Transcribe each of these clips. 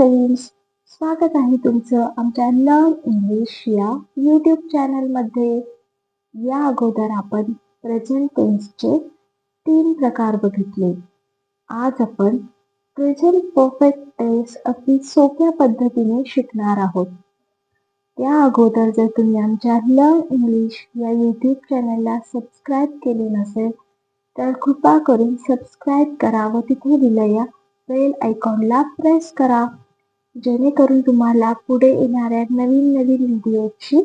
Friends, स्वागत आहे तुमचं आमच्या लर्न इंग्लिश या यूट्यूब चॅनलमध्ये. या अगोदर आपण प्रेझेंट टेन्सचे 3 प्रकार बघितले. आज आपण प्रेझेंट परफेक्ट टेन्स अगदी सोप्या पद्धतीने शिकणार आहोत. त्या अगोदर जर तुम्ही आमच्या लर्न इंग्लिश या यूट्यूब चॅनलला सबस्क्राईब केले नसेल तर कृपा करून सबस्क्राईब करा व तिथे दिलेल्या बेल आयकॉनला प्रेस करा, जेणेकरून तुम्हाला पुढे येणाऱ्या नवीन व्हिडिओची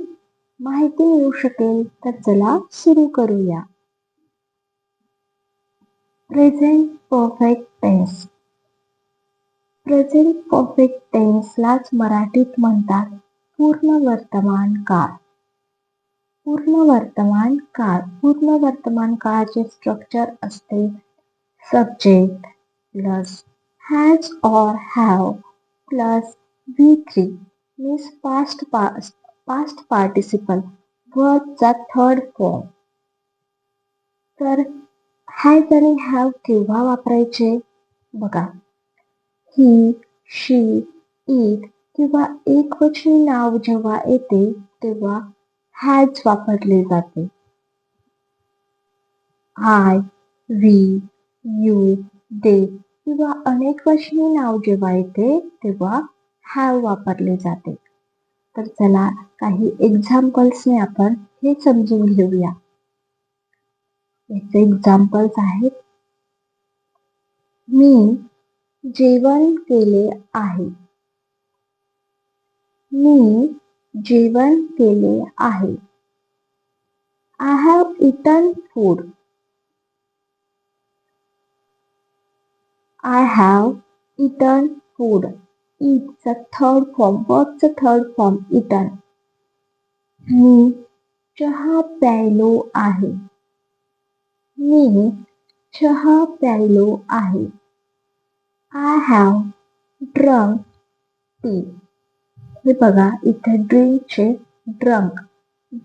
माहिती मिळू शकेल. तर चला सुरू करूया. Present perfect tense. Present perfect टेन्सलाच मराठीत म्हणतात पूर्ण वर्तमान काळ. पूर्ण वर्तमान काळाचे स्ट्रक्चर असते subject plus has or have plus V3 means past participle verbचा थर्ड फॉर्म. तर हॅज आणि हॅव केव्हा वापरायचे बघा. ही, शी, इट किंवा एकवचनी नाव जेव्हा येते तेव्हा हॅज वापरले जाते. आय, वी, यू, दे किंवा अनेकवचनी नाव जेव्हा येते तेव्हा हॅव वापरले जाते. तर चला काही एक्झाम्पल्सने आपण हे समजून घेऊया. याचे एक्झाम्पल्स आहेत. मी जेवण केले आहे. मी जेवण केले आहे. I have eaten food. I have eaten food. Eatचा थर्ड फॉर्म, verbचा थर्ड फॉर्म eaten. मी चहा प्यायलो आहे. मी चहा प्यायलो आहे. I have drunk tea. हे बघा इथे ड्रिंकचे ड्रंक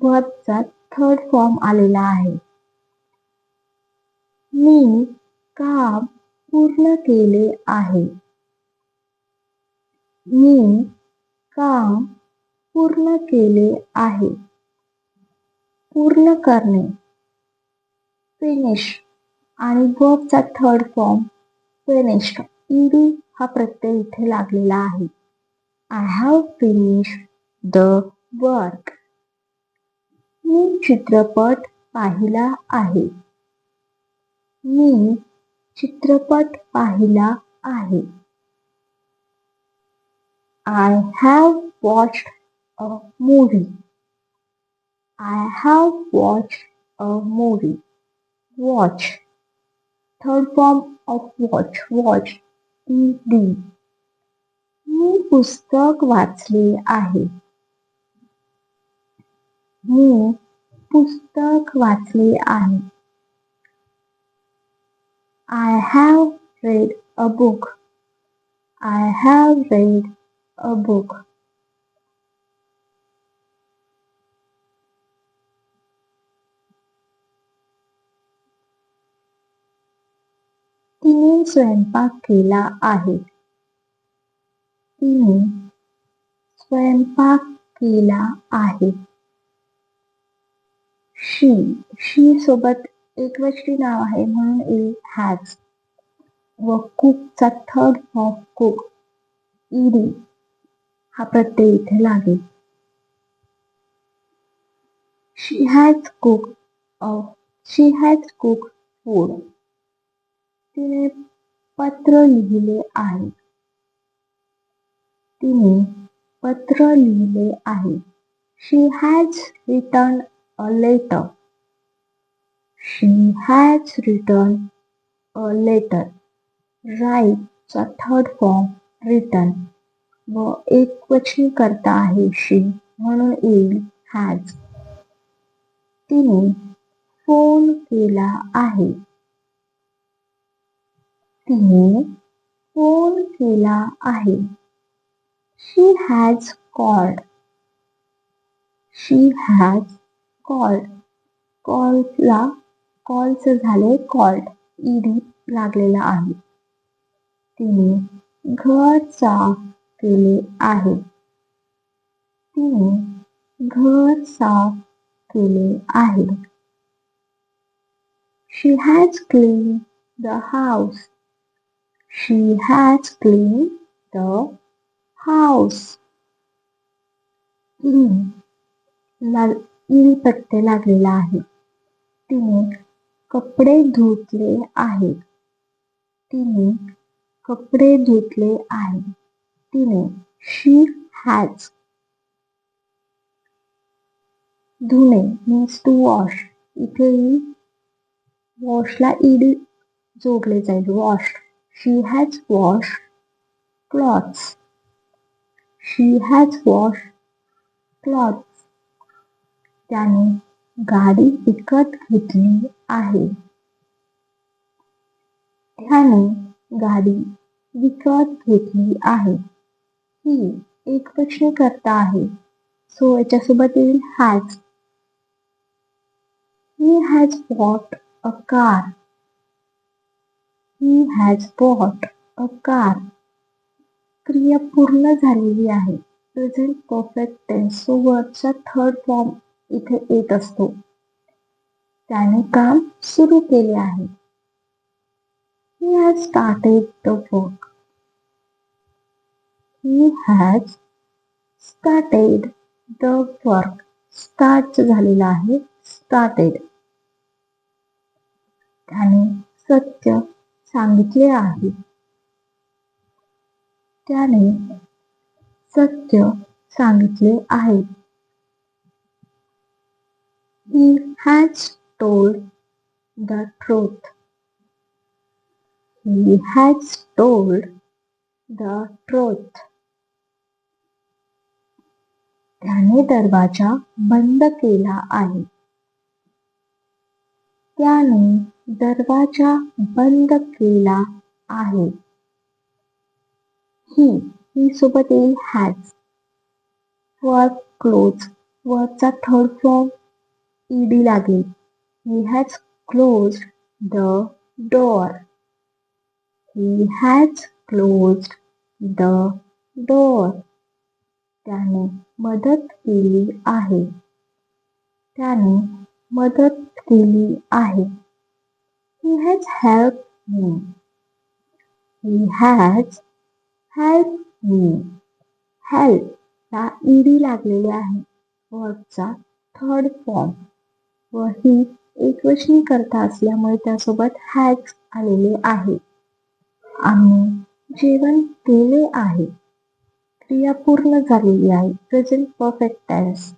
verbचा थर्ड फॉर्म आलेला आहे. मी काम पूर्ण केले आहे. मी काम पूर्ण केले आहे. पूर्ण करणे फिनिश आणि वर्बचा थर्ड फॉर्म फिनिश्ड. ईडी हा प्रत्यय इथे लागलेला आहे. I have finished the work. मी चित्रपट पाहिला आहे. मी चित्रपट पाहिला आहे. I have watched a movie. I have watched a movie. Watch. Third form of watch. Watch. ED. मी पुस्तक वाचले आहे. मी पुस्तक वाचले आहे. I have read a book. I have read a book. तिने स्वयंपाक केला आहे. तिने स्वयंपाक केला आहे. शी सोबत एकवचनी नाव आहे म्हणून येईल हॅज व कुकचा थर्ड फॉर्म कुक. ईडी हा प्रत्यय इथे लागेल. She has cook food. तिने पत्र लिहिले आहे. तिने पत्र लिहिले आहे. She has written a letter. She has written a letter. राईटचा थर्ड फॉर्म रिटन व एकवचनी करता आहे शी म्हणून येईल हॅज. तिने फोन केला आहे. तिने फोन केला आहे. She has called. She has called. कॉलचं झाले called. ईडी लागलेला आहे. तिने घर साफ केले आहे. तिने घर साफ केले आहे. She has cleaned the house. She has cleaned the house. तिने इळपट्टे लागलेला आहे. तिने कपडे धुतले आहेत. तिने कपडे धुतले आहेत. तिने she has. धुणे means to wash. इथेही वॉशला ईड जोडले जाईल. Wash. She has washed clothes. She has washed clothes. त्याने गाडी विकत घेतली आहे. त्याने गाडी विकत घेतली आहे. ही एकवचनी कर्ता आहे. सो याच्यासोबत येईल has. He has bought a car. He has bought a car. क्रिया पूर्ण झालेली आहे. Present perfect tense. सो वर्डचा थर्ड फॉर्म इथे येत असतो. त्याने काम सुरू केले आहे. He has started the work. He has started the work. Start झालेला आहे. started. त्याने सत्य सांगितले आहे. त्याने सत्य सांगितले आहे. He has told the truth. He has told the truth. त्याने दरवाजा बंद केला आहे. त्याने दरवाजा बंद केला आहे. ही सोबत येईल हॅज. Work close. वर्कचा थर्ड फॉर्म ईडी लागेल. He has closed the door. He has closed the door. त्याने मदत केली आहे. त्याने मदत केली आहे. He has helped me. He has helped me. Help ला ईडी लागलेले आहे. वर्बचा थर्ड फॉर्म व ही एकवचनी कर्ता असल्यामुळे त्यासोबत हॅज आलेले आहे. आम्ही जेवण केले आहे. क्रिया पूर्ण झालेली आहे. Present perfect tense.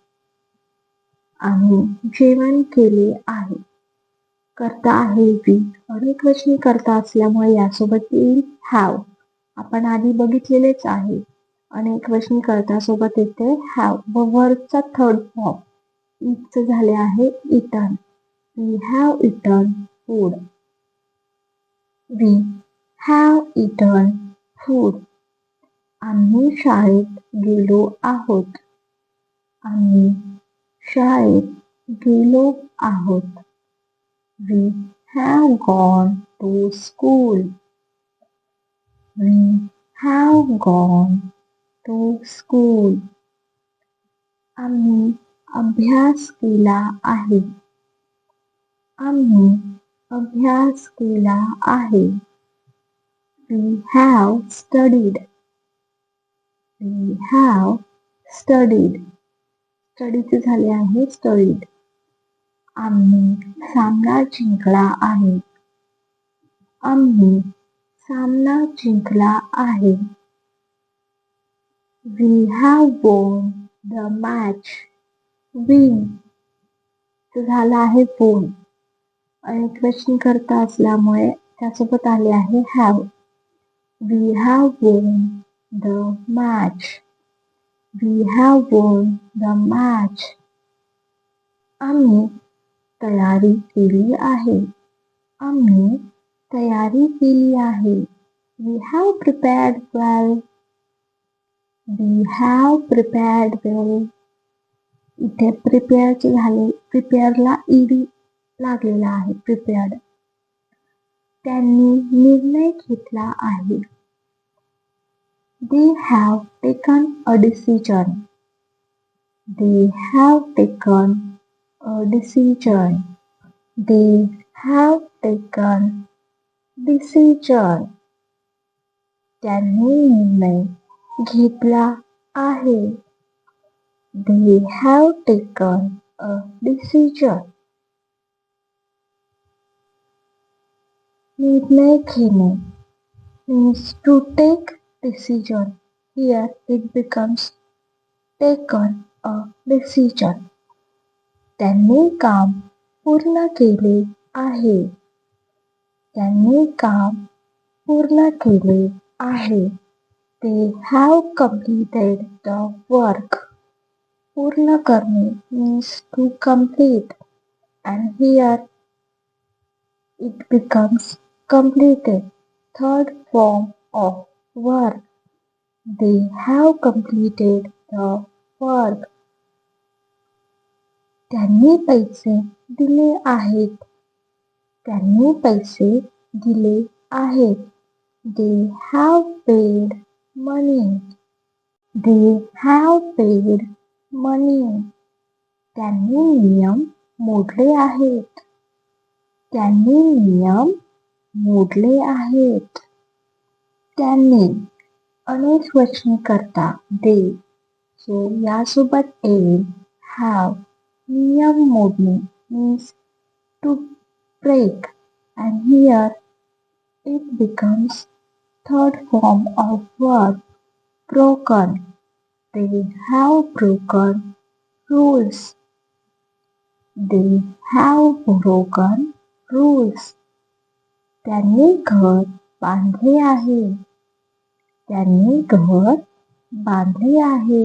आम्ही जेवण केले आहे. कर्ता आहे वी. अनेकवचनी कर्ता असल्यामुळे यासोबत येईल हॅव. आपण आधी बघितलेलेच आहे. अनेकवचनी कर्ता सोबत येते हॅव व वर्बचा थर्ड फॉर्म इटचं झाले आहे eaten. We have eaten food. We have eaten food. आम्ही शाळेत गेलो आहोत. आम्ही शाळेत गेलो आहोत. We have gone to school. We have gone to school. आम्ही अभ्यास केला आहे. आम्ही अभ्यास केला आहे. We have studied. We have studied. स्टडीचे झाले आहे studied. आम्ही सामना जिंकला आहे. आम्ही सामना जिंकला आहे. We have won the match. Win झाला आहे won. एकवचनी कर्ता असल्यामुळे त्यासोबत आले आहे have. We have won the match. We have won the match. आम्ही तयारी केली आहे. आम्ही तयारी केली आहे. We have prepared well. We have prepared well. इथे प्रिपेअरचे झाले. प्रिपेअरला ईडी लागलेला आहे. प्रिपेअर्ड. त्यांनी निर्णय घेतला आहे. They have taken a decision. They have taken a decision. They have taken decision. त्यांनी निर्णय घेतला आहे. They have taken a decision. निर्णय घेणे means to take decision. Here it becomes taken a decision. त्यांनी काम पूर्ण केले आहे. त्यांनी काम पूर्ण केले आहे. They have completed the work. पूर्ण करणे means to complete, and here it becomes completed. Third form of work. They have completed the work. त्यांनी पैसे दिले आहेत. त्यांनी पैसे दिले आहेत. They have paid money. They have paid money. त्यांनी नियम मोडले आहेत. त्यांनी नियम मोडले आहेत. त्यांनी अनेकवचनी करता they जो यासोबत येईल have. नियम मोडणे means to break, and here it becomes third form of verb, broken. They have broken rules. They have broken rules. त्यांनी घर बांधले आहे. त्यांनी घर बांधले आहे.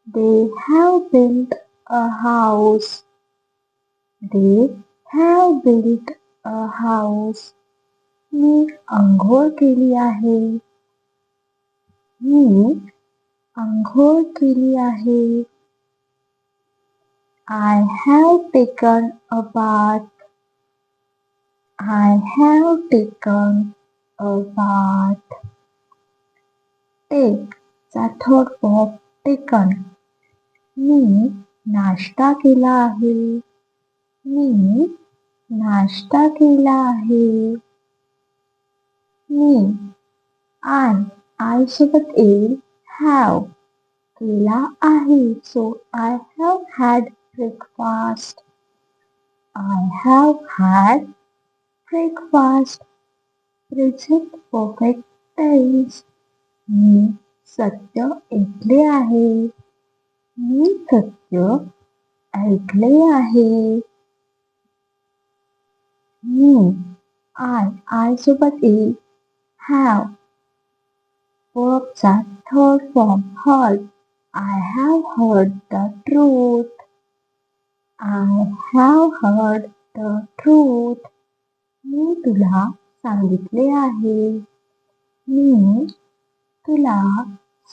They have built a house. They have built a house. मी अंघोळ केली आहे. मी अंघोळ केली आहे. I have taken a bath. I have taken a bath. Take चा third form taken. मी नाश्ता केला आहे. मी नाश्ता केला आहे. मी I सोबत येईल have. केला आहे. So I have had breakfast. I have had breakfast. Present perfect tense. मी सत्य ऐकले आहे. मी सत्य ऐकले आहे. मी I सोबत येईल have. Verb चा third form heard. I have heard the truth. I have heard the truth. मी तुला सांगितले आहे. मी तुला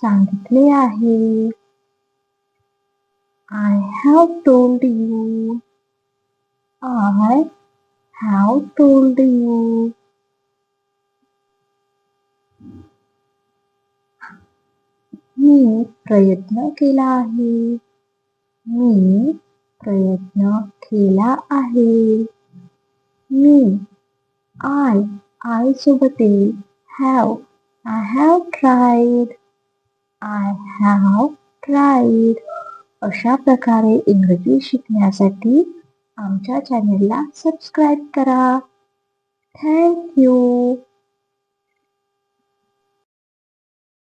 सांगितले आहे. I have told you. I have told you. मी प्रयत्न केला आहे. मी प्रयत्न केला आहे. मी I सोबत येईल have. I have tried. I have tried. अशा प्रकारे इंग्रजी शिकण्यासाठी आमच्या चॅनेलला सबस्क्राईब करा. Thank you.